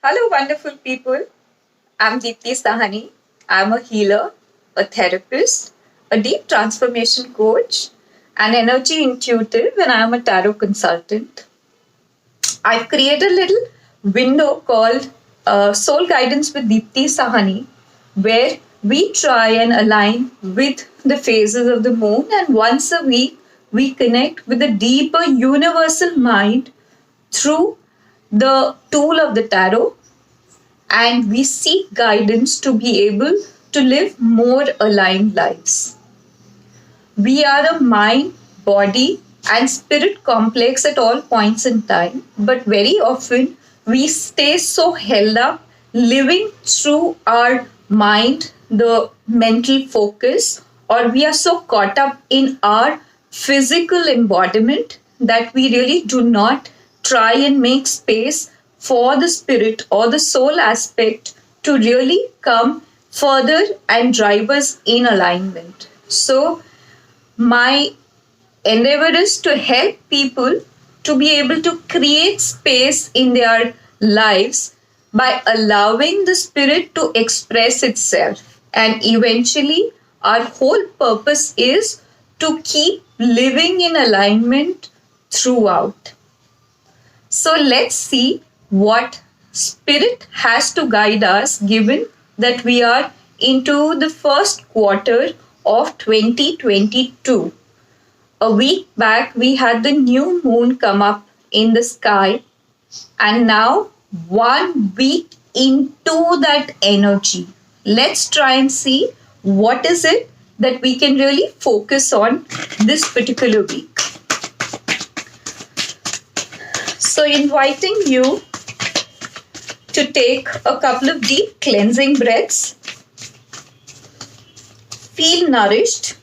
Hello, wonderful people. I'm Deepti Sahani. I'm a healer, a therapist, a deep transformation coach, an energy intuitive, and I'm a tarot consultant. I've created a little window called Soul Guidance with Deepti Sahani, where we try and align with the phases of the moon, and once a week we connect with a deeper universal mind through the tool of the tarot, and we seek guidance to be able to live more aligned lives. We are a mind, body, and spirit complex at all points in time, but very often we stay so held up living through our mind, the mental focus, or we are so caught up in our physical embodiment that we really do not try and make space for the spirit or the soul aspect to really come further and drive us in alignment. So, my endeavor is to help people to be able to create space in their lives by allowing the spirit to express itself. And eventually, our whole purpose is to keep living in alignment throughout. So let's see what spirit has to guide us given that we are into the first quarter of 2022. A week back, we had the new moon come up in the sky, and now 1 week into that energy, let's try and see what is it that we can really focus on this particular week. So, inviting you to take a couple of deep cleansing breaths, feel nourished.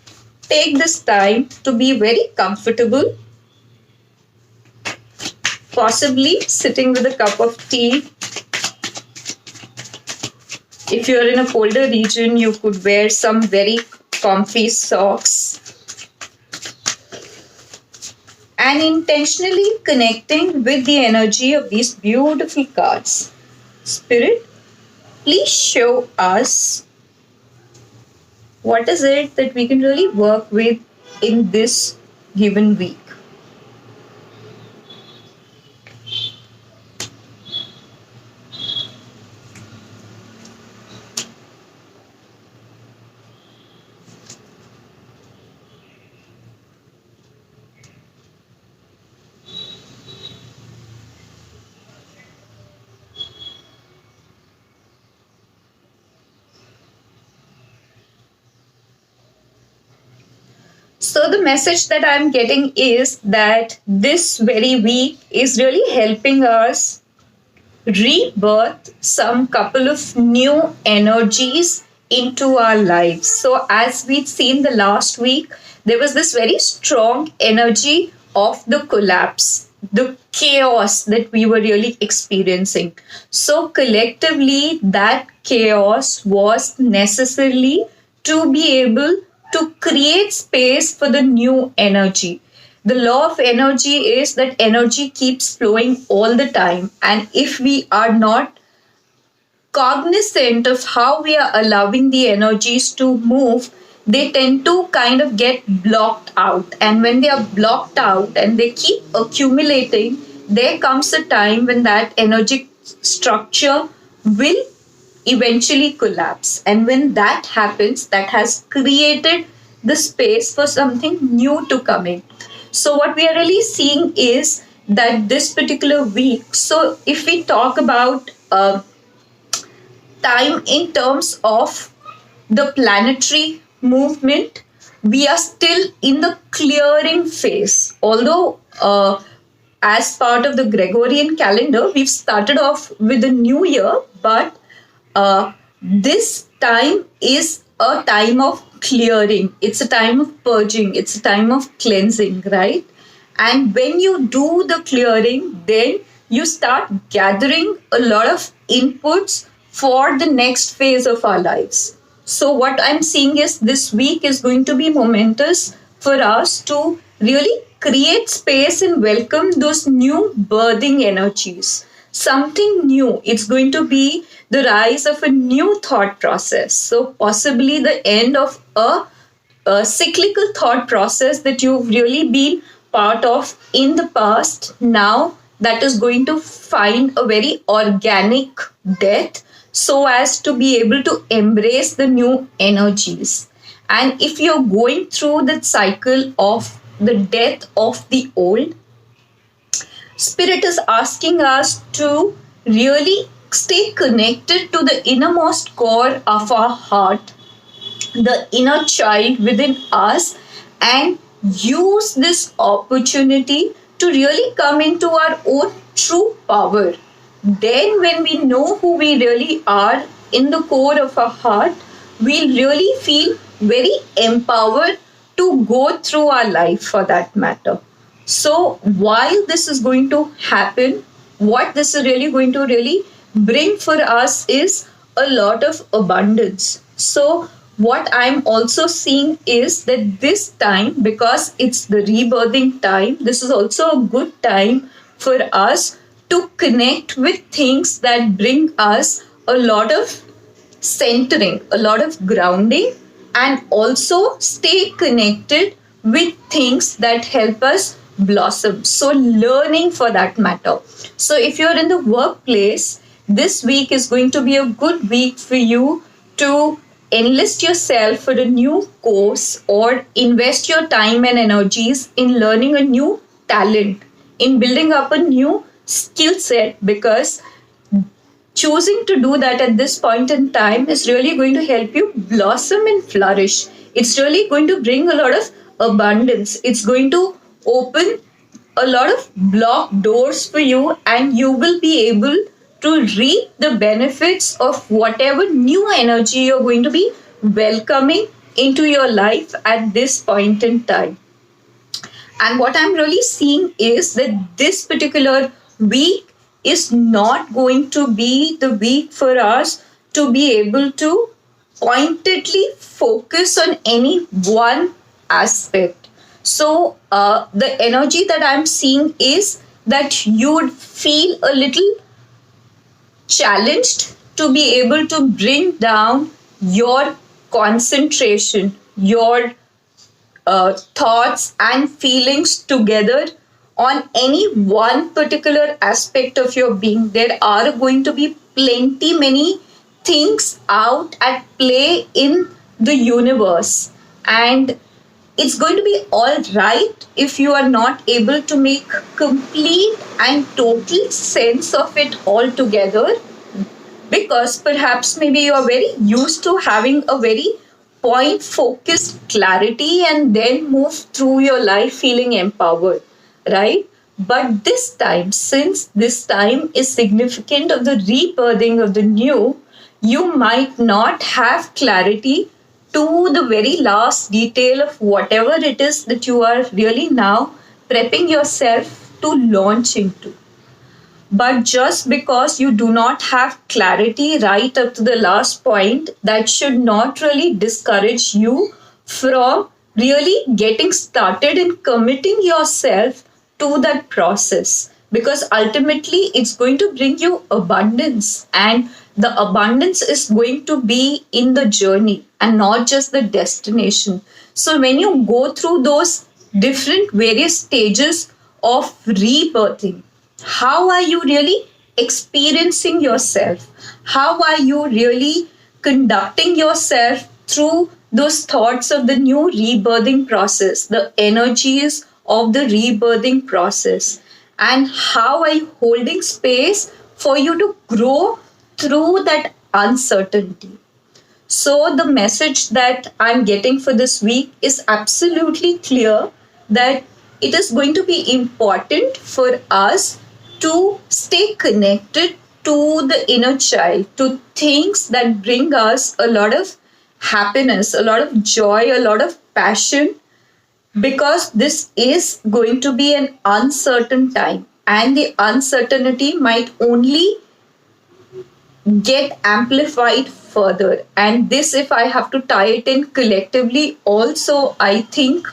Take this time to be very comfortable, possibly sitting with a cup of tea. If you're in a colder region, you could wear some very comfy socks. And intentionally connecting with the energy of these beautiful cards. Spirit, please show us what is it that we can really work with in this given week. So, the message that I'm getting is that this very week is really helping us rebirth some couple of new energies into our lives. So, as we'd seen the last week, there was this very strong energy of the collapse, the chaos that we were really experiencing. So, collectively, that chaos was necessarily to be able to create space for the new energy. The law of energy is that energy keeps flowing all the time. And if we are not cognizant of how we are allowing the energies to move, they tend to kind of get blocked out. And when they are blocked out and they keep accumulating, there comes a time when that energy structure will eventually collapse. And when that happens, that has created the space for something new to come in. So, what we are really seeing is that this particular week, so if we talk about time in terms of the planetary movement, we are still in the clearing phase. Although, as part of the Gregorian calendar, we've started off with the new year, but this time is a time of clearing. It's a time of purging. It's a time of cleansing, right? And when you do the clearing, then you start gathering a lot of inputs for the next phase of our lives. So, what I'm seeing is this week is going to be momentous for us to really create space and welcome those new birthing energies. something new. It's going to be the rise of a new thought process. So, possibly the end of a cyclical thought process that you've really been part of in the past. Now, that is going to find a very organic death so as to be able to embrace the new energies. And if you're going through that cycle of the death of the old, Spirit is asking us to really stay connected to the innermost core of our heart, the inner child within us, and use this opportunity to really come into our own true power. Then, when we know who we really are in the core of our heart, we'll really feel very empowered to go through our life for that matter. So, while this is going to happen, what this is really going to really bring for us is a lot of abundance. So, what I'm also seeing is that this time, because it's the rebirthing time, this is also a good time for us to connect with things that bring us a lot of centering, a lot of grounding, and also stay connected with things that help us blossom. So, learning for that matter. So, if you're in the workplace, this week is going to be a good week for you to enlist yourself for a new course or invest your time and energies in learning a new talent, in building up a new skill set, because choosing to do that at this point in time is really going to help you blossom and flourish. It's really going to bring a lot of abundance. It's going to open a lot of blocked doors for you, and you will be able to reap the benefits of whatever new energy you're going to be welcoming into your life at this point in time. And what I'm really seeing is that this particular week is not going to be the week for us to be able to pointedly focus on any one aspect. So, the energy that I'm seeing is that you'd feel a little challenged to be able to bring down your concentration, your thoughts and feelings together on any one particular aspect of your being. There are going to be plenty many things out at play in the universe, and it's going to be all right if you are not able to make complete and total sense of it all together, because perhaps maybe you are very used to having a very point focused clarity and then move through your life feeling empowered, right? But this time, since this time is significant of the rebirthing of the new, you might not have clarity to the very last detail of whatever it is that you are really now prepping yourself to launch into. But just because you do not have clarity right up to the last point, that should not really discourage you from really getting started and committing yourself to that process. Because ultimately, it's going to bring you abundance, and the abundance is going to be in the journey and not just the destination. So, when you go through those different various stages of rebirthing, how are you really experiencing yourself? How are you really conducting yourself through those thoughts of the new rebirthing process, the energies of the rebirthing process? And how are you holding space for you to grow through that uncertainty? So, the message that I'm getting for this week is absolutely clear that it is going to be important for us to stay connected to the inner child, to things that bring us a lot of happiness, a lot of joy, a lot of passion, because this is going to be an uncertain time, and the uncertainty might only get amplified further. And this, if I have to tie it in collectively, also, I think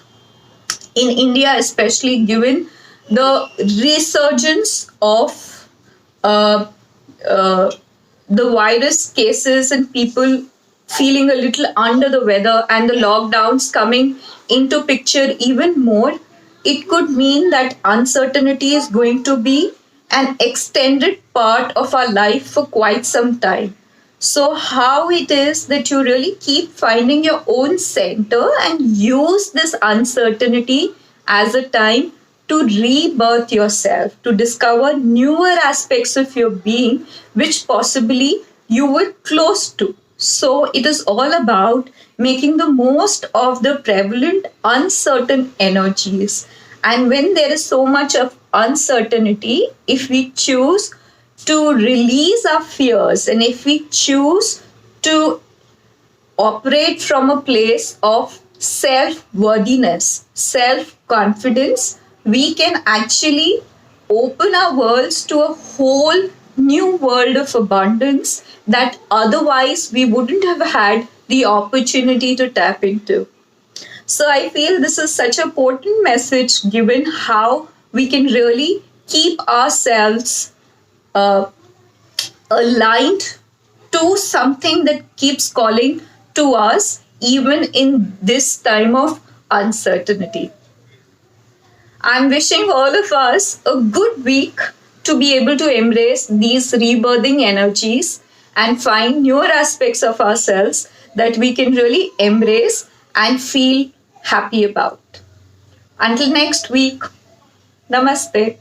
in India, especially given the resurgence of uh, uh, the virus cases and people feeling a little under the weather and the lockdowns coming into picture even more, it could mean that uncertainty is going to be an extended part of our life for quite some time. So, how it is that you really keep finding your own center and use this uncertainty as a time to rebirth yourself, to discover newer aspects of your being, which possibly you were close to. So, it is all about making the most of the prevalent uncertain energies. And when there is so much of uncertainty, if we choose to release our fears and if we choose to operate from a place of self worthiness, self confidence, we can actually open our worlds to a whole new world of abundance that otherwise we wouldn't have had the opportunity to tap into. So I feel this is such a potent message given how we can really keep ourselves uh, aligned to something that keeps calling to us even in this time of uncertainty. I'm wishing all of us a good week to be able to embrace these rebirthing energies and find newer aspects of ourselves that we can really embrace and feel happy about. Until next week, namaste.